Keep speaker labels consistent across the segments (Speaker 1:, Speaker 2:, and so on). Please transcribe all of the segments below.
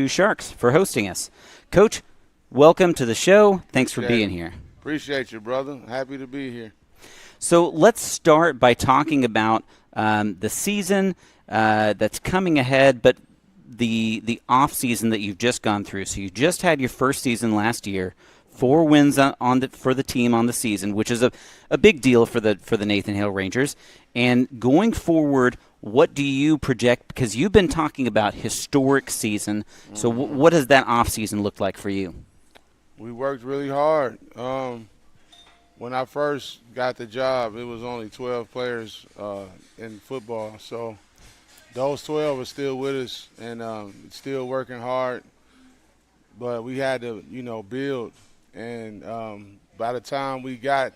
Speaker 1: Sharks for hosting us. Coach, welcome to the show. Thanks for being here.
Speaker 2: Appreciate you, brother. Happy to be here.
Speaker 1: So let's start by talking about the season that's coming ahead, but the off season that you've just gone through. So you just had your first season last year, 4 wins for the team on the season, which is a big deal for the Nathan Hale Rangers. And going forward, what do you project? Because you've been talking about historic season. So what does that off season look like for you?
Speaker 2: We worked really hard. When I first got the job, it was only 12 players in football. So those 12 are still with us and still working hard. But we had to, build. And by the time we got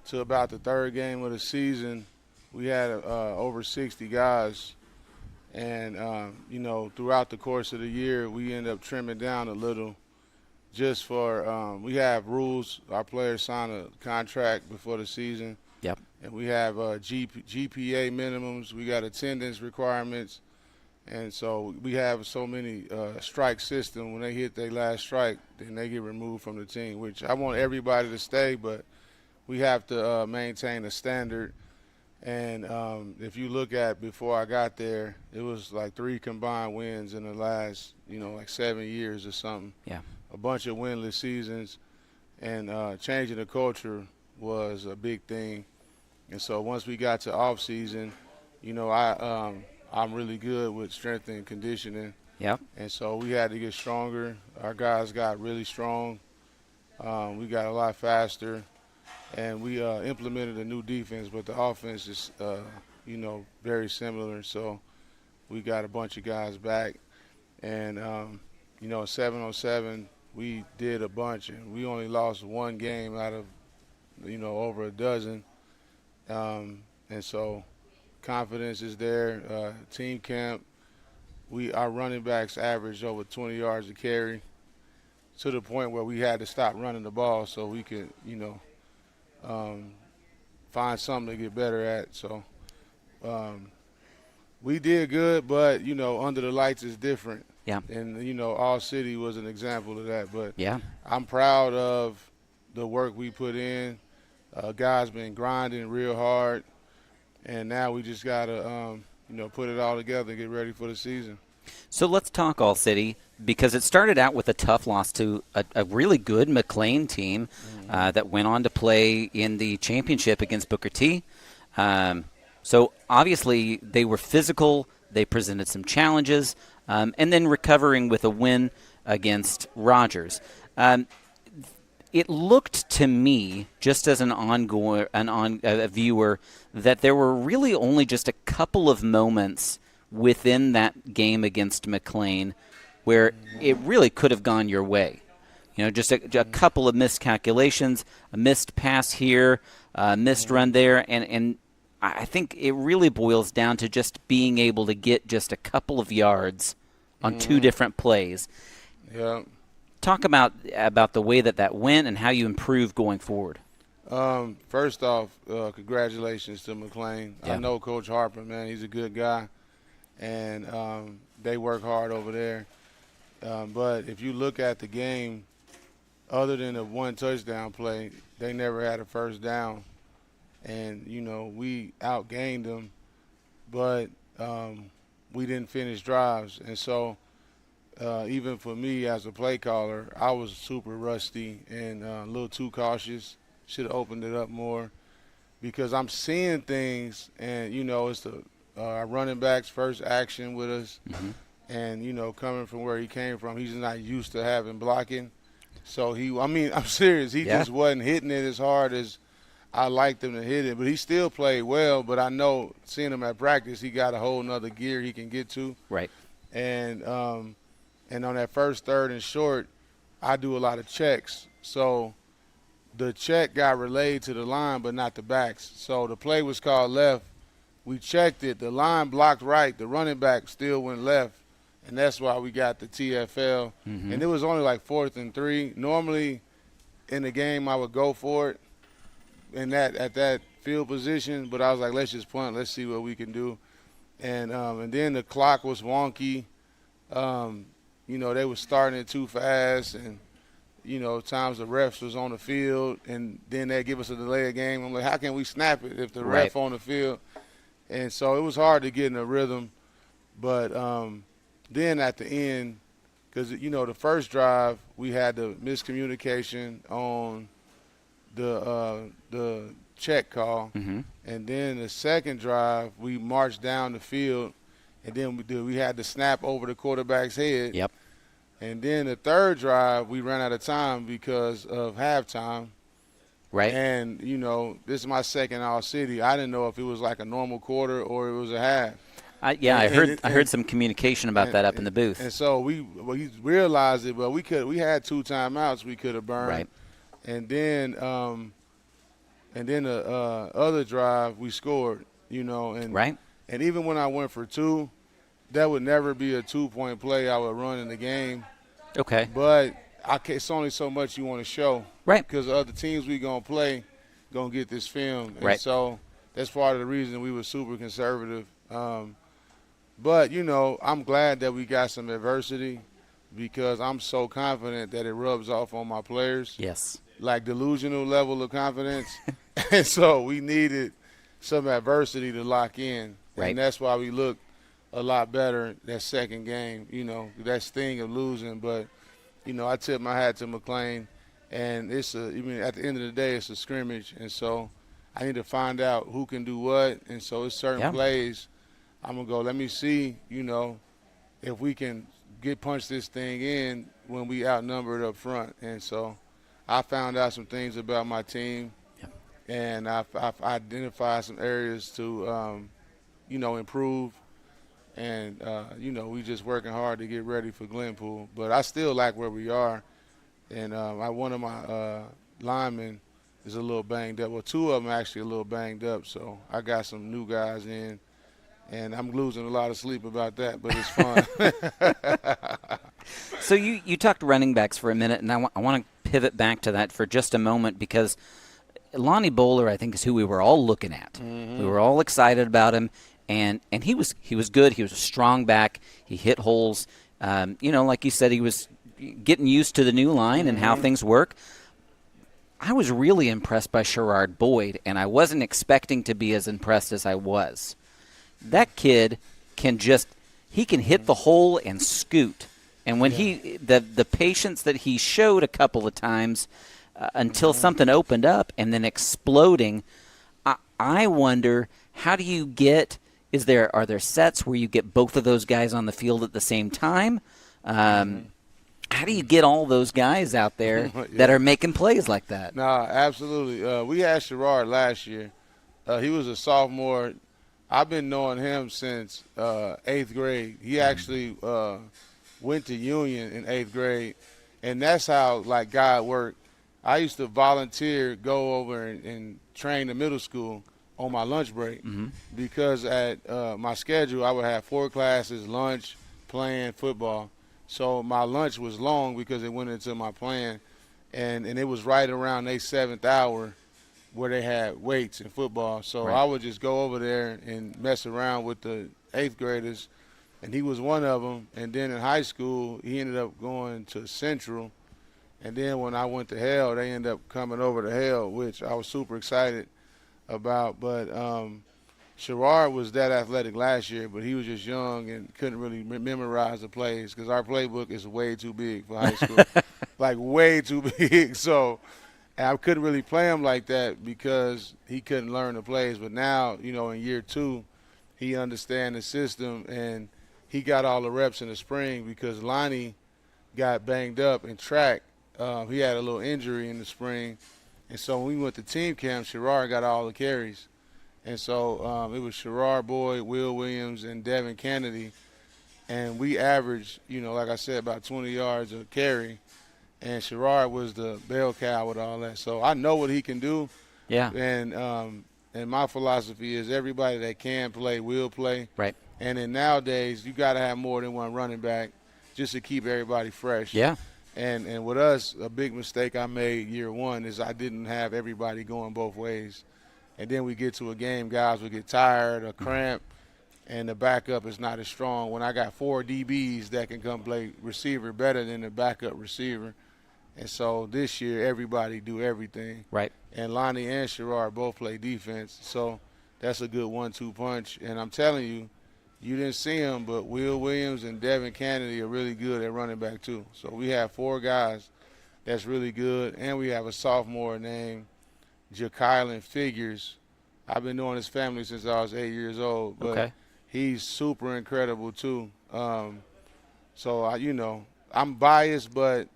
Speaker 2: to about the third game of the season, we had over 60 guys. And, throughout the course of the year, we ended up trimming down a little just for we have rules. Our players sign a contract before the season.
Speaker 1: Yep.
Speaker 2: And we have GPA minimums. We got attendance requirements. And so we have so many strike system. When they hit their last strike, then they get removed from the team, which I want everybody to stay, but we have to maintain a standard. And if you look at before I got there, it was like 3 combined wins in the last, like 7 years or something.
Speaker 1: Yeah.
Speaker 2: A bunch of winless seasons. And changing the culture was a big thing. And so once we got to off season, I'm really good with strength and conditioning.
Speaker 1: Yep.
Speaker 2: And so we had to get stronger. Our guys got really strong. We got a lot faster. And we implemented a new defense, but the offense is, very similar. So we got a bunch of guys back. And, 7-on-7, we did a bunch. And we only lost 1 game out of, over a dozen. And so confidence is there. Team camp, our running backs averaged over 20 yards a carry to the point where we had to stop running the ball so we could, find something to get better at. So we did good, but, under the lights is different.
Speaker 1: Yeah.
Speaker 2: And, All City was an example of that. But
Speaker 1: yeah,
Speaker 2: I'm proud of the work we put in. Guys been grinding real hard. And now we just got to, put it all together and get ready for the season.
Speaker 1: So let's talk All City, because it started out with a tough loss to a really good McLean team that went on to play in the championship against Booker T. So obviously they were physical. They presented some challenges, and then recovering with a win against Rogers. It looked to me, just as a viewer, that there were really only just a couple of moments within that game against McLean where it really could have gone your way. Just a couple of miscalculations, a missed pass here, a missed run there, and I think it really boils down to just being able to get just a couple of yards on 2 different plays.
Speaker 2: Yeah.
Speaker 1: Talk about the way that went and how you improve going forward.
Speaker 2: First off, congratulations to McLean.
Speaker 1: Yeah.
Speaker 2: I know Coach Harper, man. He's a good guy, and they work hard over there. But if you look at the game, other than the 1 touchdown play, they never had a first down. And, we outgained them, but we didn't finish drives. And so even for me as a play caller, I was super rusty and a little too cautious. Should have opened it up more because I'm seeing things, and, it's our running back's first action with us.
Speaker 1: Mm-hmm.
Speaker 2: And, coming from where he came from, he's not used to having blocking. So I'm serious. He just wasn't hitting it as hard as I liked him to hit it. But he still played well, but I know seeing him at practice, he got a whole nother gear he can get to.
Speaker 1: Right.
Speaker 2: And on that first, third, and short, I do a lot of checks. So the check got relayed to the line but not the backs. So the play was called left. We checked it. The line blocked right. The running back still went left. And that's why we got the TFL. Mm-hmm. And it was only like 4th and 3. Normally in the game I would go for it at that field position, but I was like, let's just punt. Let's see what we can do. And then the clock was wonky. they were starting it too fast, and times the refs was on the field, and then they give us a delay of game. I'm like, how can we snap it if the ref on the field? And so it was hard to get in a rhythm. But then at the end, because the first drive we had the miscommunication on the check call, and then the second drive we marched down the field, and then we had the snap over the quarterback's head.
Speaker 1: Yep.
Speaker 2: And then the third drive, we ran out of time because of halftime.
Speaker 1: Right.
Speaker 2: And, this is my second All-City. I didn't know if it was like a normal quarter or it was a half.
Speaker 1: I heard some communication about that up in the booth.
Speaker 2: And so we realized it, but we had 2 timeouts we could have burned.
Speaker 1: Right.
Speaker 2: And then the other drive we scored, and
Speaker 1: right.
Speaker 2: And even when I went for 2, that would never be a 2-point play I would run in the game.
Speaker 1: Okay.
Speaker 2: But it's only so much you want to show.
Speaker 1: Right.
Speaker 2: Because other teams we going to play going to get this film.
Speaker 1: Right.
Speaker 2: And so that's part of the reason we were super conservative. But, I'm glad that we got some adversity because I'm so confident that it rubs off on my players.
Speaker 1: Yes.
Speaker 2: Like delusional level of confidence. And so we needed some adversity to lock in.
Speaker 1: Right.
Speaker 2: And that's why we looked a lot better that second game, that sting of losing. But, I tip my hat to McLean, and at the end of the day, it's a scrimmage. And so I need to find out who can do what. And so it's certain plays I'm going to go, let me see, if we can punch this thing in when we outnumbered up front. And so I found out some things about my team, and I've identified some areas to, improve. And, we just working hard to get ready for Glenpool. But I still like where we are. And one of my linemen is a little banged up. Well, 2 of them are actually a little banged up. So I got some new guys in. And I'm losing a lot of sleep about that, but it's fun.
Speaker 1: So you talked running backs for a minute, and I want to pivot back to that for just a moment because Lonnie Bowler, I think, is who we were all looking at. Mm-hmm. We were all excited about him, and he was good. He was a strong back. He hit holes. Like you said, he was getting used to the new line and how things work. I was really impressed by Sherrard Boyd, and I wasn't expecting to be as impressed as I was. That kid can hit the hole and scoot. And when the patience that he showed a couple of times until something opened up and then exploding, I wonder, how do you get – are there sets where you get both of those guys on the field at the same time? How do you get all those guys out there that are making plays like that?
Speaker 2: No, absolutely. We had Sherrard last year. He was a sophomore. I've been knowing him since 8th grade. He actually went to Union in 8th grade, and that's how, God worked. I used to volunteer, go over and train the middle school on my lunch break because at my schedule I would have 4 classes, lunch, playing football. So my lunch was long because it went into my plan, and it was right around their 7th hour where they had weights in football. So I would just go over there and mess around with the 8th graders, and he was one of them. And then in high school, he ended up going to Central. And then when I went to Hale, they ended up coming over to Hale, which I was super excited about. But Sherrard was that athletic last year, but he was just young and couldn't really memorize the plays because our playbook is way too big for high school, way too big. So I couldn't really play him like that because he couldn't learn the plays. But now, in year 2, he understands the system, and he got all the reps in the spring because Lonnie got banged up in track. He had a little injury in the spring. And so when we went to team camp, Sherrard got all the carries. And so it was Sherrard Boyd, Will Williams, and Devin Kennedy. And we averaged, like I said, about 20 yards a carry. And Sherrard was the bell cow with all that. So I know what he can do.
Speaker 1: Yeah.
Speaker 2: And my philosophy is everybody that can play will play.
Speaker 1: Right.
Speaker 2: And then nowadays you got to have more than one running back just to keep everybody fresh.
Speaker 1: Yeah.
Speaker 2: And with us, a big mistake I made year 1 is I didn't have everybody going both ways. And then we get to a game, guys would get tired or cramp, and the backup is not as strong. When I got 4 DBs that can come play receiver better than the backup receiver. And so this year, everybody do everything.
Speaker 1: Right.
Speaker 2: And Lonnie and Sherrard both play defense. So that's a good 1-2 punch. And I'm telling you, you didn't see them, but Will Williams and Devin Kennedy are really good at running back too. So we have 4 guys that's really good. And we have a sophomore named Jakylan Figures. I've been knowing his family since I was 8 years old. But he's super incredible too. I'm biased, but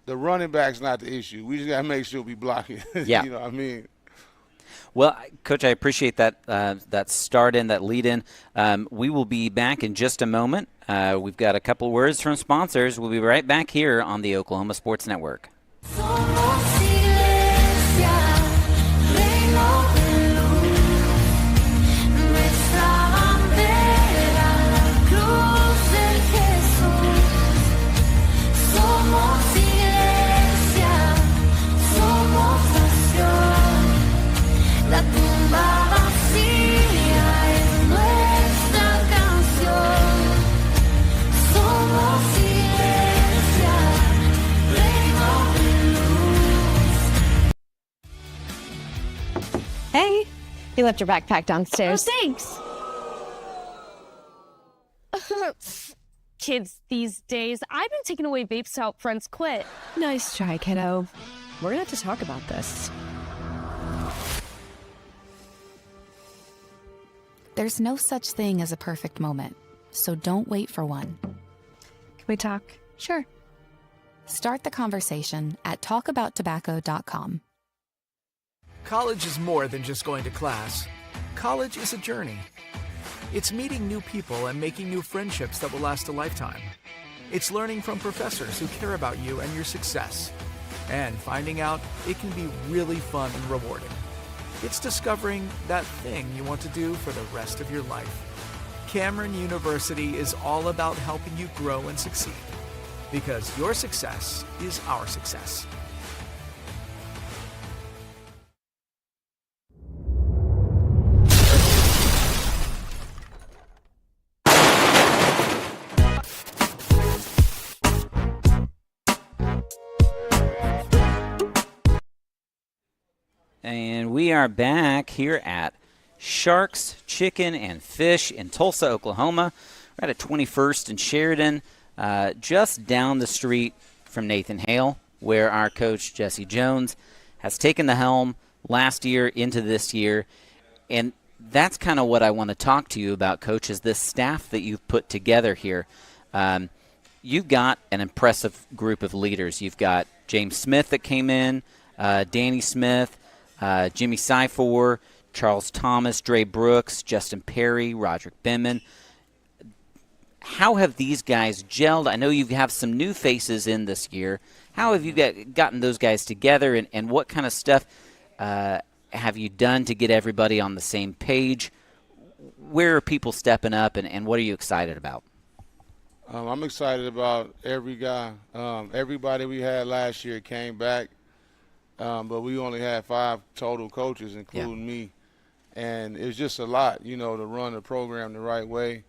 Speaker 2: the running back's not the issue. We just got to make sure we block it.
Speaker 1: Yeah.
Speaker 2: You know what I mean?
Speaker 1: Well, Coach, I appreciate that start in, that lead in. We will be back in just a moment. We've got a couple words from sponsors. We'll be right back here on the Oklahoma Sports Network.
Speaker 3: Hey, you left your backpack downstairs.
Speaker 4: Oh, thanks. Kids these days, I've been taking away vapes to help friends quit.
Speaker 3: Nice try, kiddo. We're gonna have to talk about this.
Speaker 5: There's no such thing as a perfect moment, so don't wait for one.
Speaker 3: Can we talk?
Speaker 5: Sure. Start the conversation at talkabouttobacco.com.
Speaker 6: College is more than just going to class. College is a journey. It's meeting new people and making new friendships that will last a lifetime. It's learning from professors who care about you and your success. And finding out it can be really fun and rewarding. It's discovering that thing you want to do for the rest of your life. Cameron University is all about helping you grow and succeed. Because your success is our success.
Speaker 1: And we are back here at Sharks Chicken and Fish in Tulsa, Oklahoma. We're at 21st and Sheridan, just down the street from Nathan Hale, where our coach, Jesse Jones, has taken the helm last year into this year. And that's kind of what I want to talk to you about, Coach, is this staff that you've put together here. You've got an impressive group of leaders. You've got James Smith that came in, Danny Smith, Jimmy Seifor, Charles Thomas, Dre Brooks, Justin Perry, Roderick Benman. How have these guys gelled? I know you have some new faces in this year. How have you gotten those guys together, and what kind of stuff have you done to get everybody on the same page? Where are people stepping up, and what are you excited about?
Speaker 2: I'm excited about every guy. Everybody we had last year came back. But we only had 5 total coaches, including me. And it's just a lot, to run the program the right way.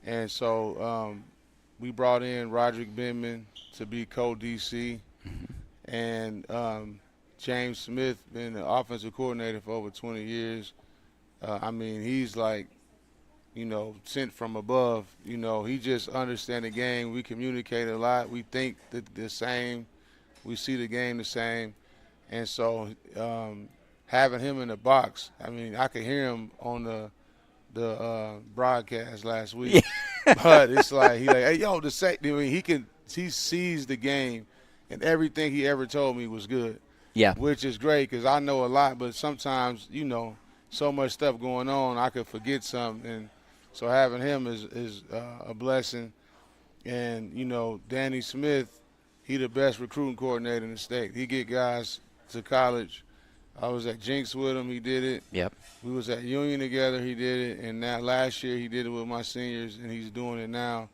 Speaker 2: And so we brought in Roderick Benman to be co-DC. And James Smith, been the offensive coordinator for over 20 years. He's like, sent from above. He just understands the game. We communicate a lot. We think the same. We see the game the same. And so having him in the box, I could hear him on the broadcast last week. But it's like, hey, yo, he sees the game, and everything he ever told me was good.
Speaker 1: Yeah.
Speaker 2: Which is great because I know a lot, but sometimes, so much stuff going on, I could forget something. And so having him is a blessing. And, Danny Smith, he the best recruiting coordinator in the state. He get guys to college. I was at Jinx with him. He did it.
Speaker 1: Yep.
Speaker 2: We was at Union together. He did it. And now last year he did it with my seniors, and he's doing it now.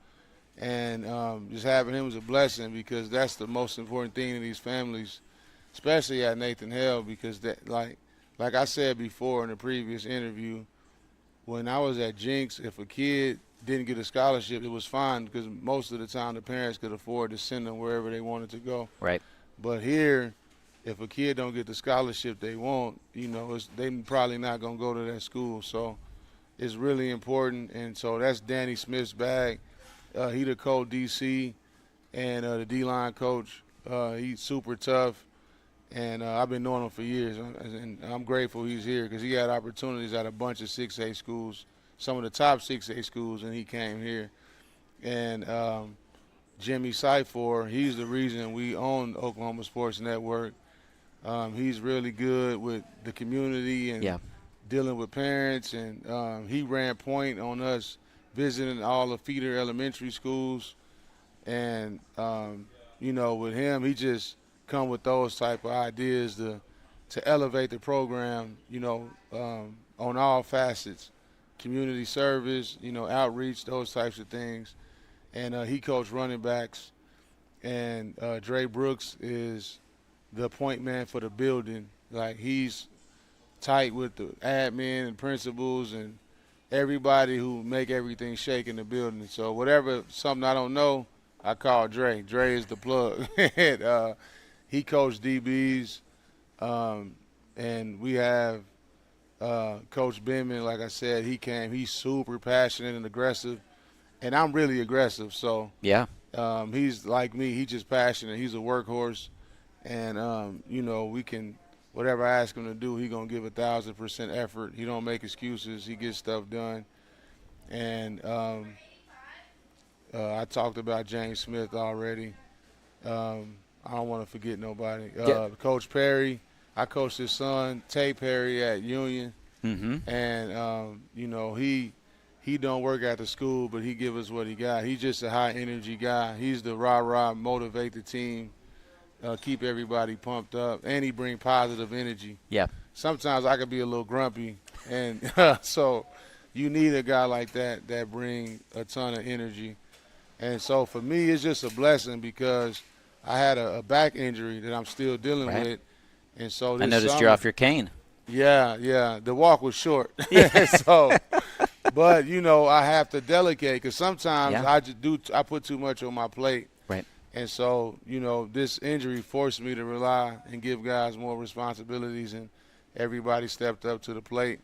Speaker 2: And just having him was a blessing because that's the most important thing in these families, especially at Nathan Hale, because that, like I said before in the previous interview, when I was at Jinx, if a kid didn't get a scholarship, it was fine because most of the time the parents could afford to send them wherever they wanted to go.
Speaker 1: Right.
Speaker 2: But here, if a kid don't get the scholarship they want, they probably not going to go to that school. So it's really important. And so that's Danny Smith's bag. He the co-DC and the D-line coach. He's super tough. And I've been knowing him for years. And I'm grateful he's here because he had opportunities at a bunch of 6A schools, some of the top 6A schools, and he came here. And Jimmy Seifor, he's the reason we own Oklahoma Sports Network. He's really good with the community and dealing with parents. And he ran point on us visiting all the feeder elementary schools. And, with him, he just come with those type of ideas to elevate the program, on all facets, community service, outreach, those types of things. And he coached running backs. And Dre Brooks is the point man for the building. Like, he's tight with the admin and principals and everybody who make everything shake in the building. So something I don't know, I call Dre. Dre is the plug. And, he coached DBs, and we have Coach Benman. Like I said, he came. He's super passionate and aggressive, and I'm really aggressive. So he's like me. He's just passionate. He's a workhorse, and we can whatever I ask him to do, he's gonna give 1,000% effort. He don't make excuses. He gets stuff done, and I talked about James Smith already. I don't want to forget nobody. Coach Perry, I coached his son, Tay Perry, at Union. Mm-hmm. And, he don't work at the school, but he give us what he got. He's just a high-energy guy. He's the rah-rah, motivate the team, keep everybody pumped up, and he bring positive energy. Yeah. Sometimes I could be a little grumpy, and so you need a guy like that bring a ton of energy. And so for me, it's just a blessing because – I had a back injury that I'm still dealing with, and so this
Speaker 1: I noticed
Speaker 2: summer,
Speaker 1: you're off your cane.
Speaker 2: Yeah. The walk was short, but I have to delegate because sometimes I put too much on my plate, right? And so this injury forced me to rely and give guys more responsibilities, and everybody stepped up to the plate,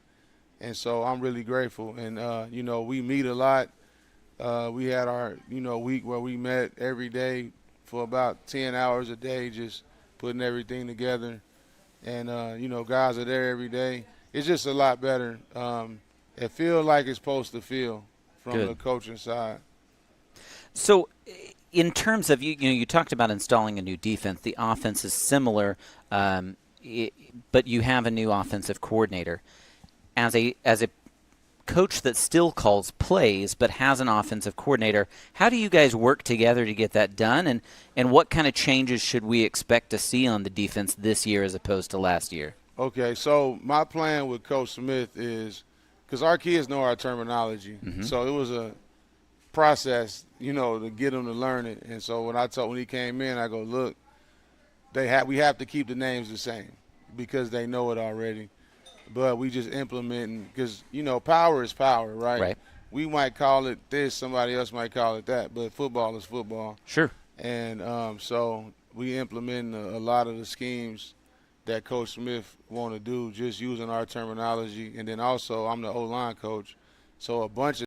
Speaker 2: and so I'm really grateful. And we meet a lot. We had our week where we met every day for about 10 hours a day, just putting everything together. And, guys are there every day. It's just a lot better. It feels like it's supposed to feel from the coaching side.
Speaker 1: So in terms of, you talked about installing a new defense. The offense is similar, but you have a new offensive coordinator. As a coach that still calls plays but has an offensive coordinator, how do you guys work together to get that done, and what kind of changes should we expect to see on the defense this year as opposed to last year?
Speaker 2: Okay, so my plan with Coach Smith is because our kids know our terminology, so it was a process, to get them to learn it. And so when he came in, I go, look, we have to keep the names the same because they know it already. But we just implementing because, power is power, right? Right. We might call it this, somebody else might call it that, but football is football. Sure. And so we implement a lot of the schemes that Coach Smith want to do, just using our terminology. And then also I'm the O-line coach, so a bunch of